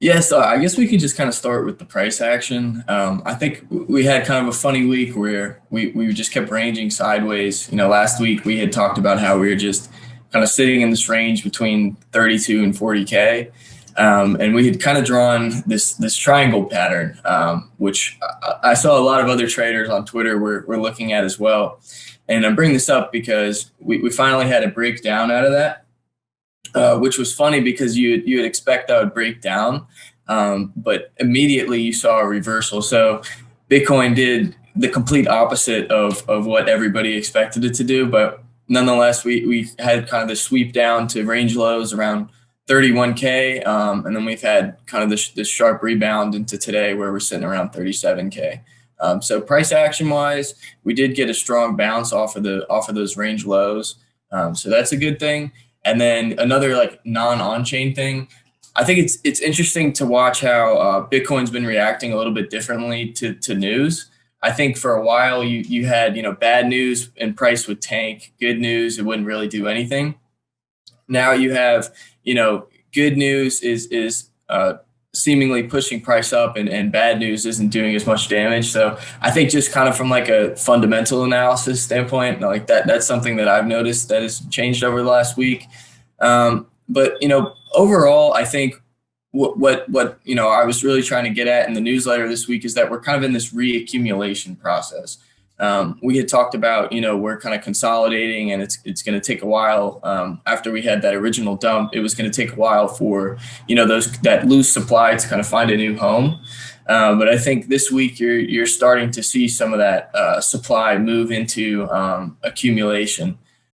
Yeah, so I guess we could just kind of start with the price action. I think we had kind of a funny week where we just kept ranging sideways. Last week we had talked about how we were just kind of sitting in this range between 32 and 40K. And we had kind of drawn this triangle pattern, which I saw a lot of other traders on Twitter were looking at as well. And I'm bringing this up because we finally had a breakdown out of that, which was funny because you'd expect that would break down, but immediately you saw a reversal. So Bitcoin did the complete opposite of what everybody expected it to do, but nonetheless, we had kind of the sweep down to range lows around 31K, and then we've had kind of this sharp rebound into today where we're sitting around 37K. So price action wise, we did get a strong bounce off of those range lows, so that's a good thing. And then another like non-on-chain thing, I think it's interesting to watch how Bitcoin's been reacting a little bit differently to news. I think for a while you had bad news and price would tank, good news it wouldn't really do anything. Now you have good news is seemingly pushing price up, and bad news isn't doing as much damage. So I think just kind of from like a fundamental analysis standpoint, like that's something that I've noticed that has changed over the last week. But overall, I think what I was really trying to get at in the newsletter this week is that we're kind of in this reaccumulation process. We had talked about, we're kind of consolidating, and it's going to take a while. After we had that original dump, it was going to take a while for, that loose supply to kind of find a new home. But I think this week you're starting to see some of that supply move into accumulation.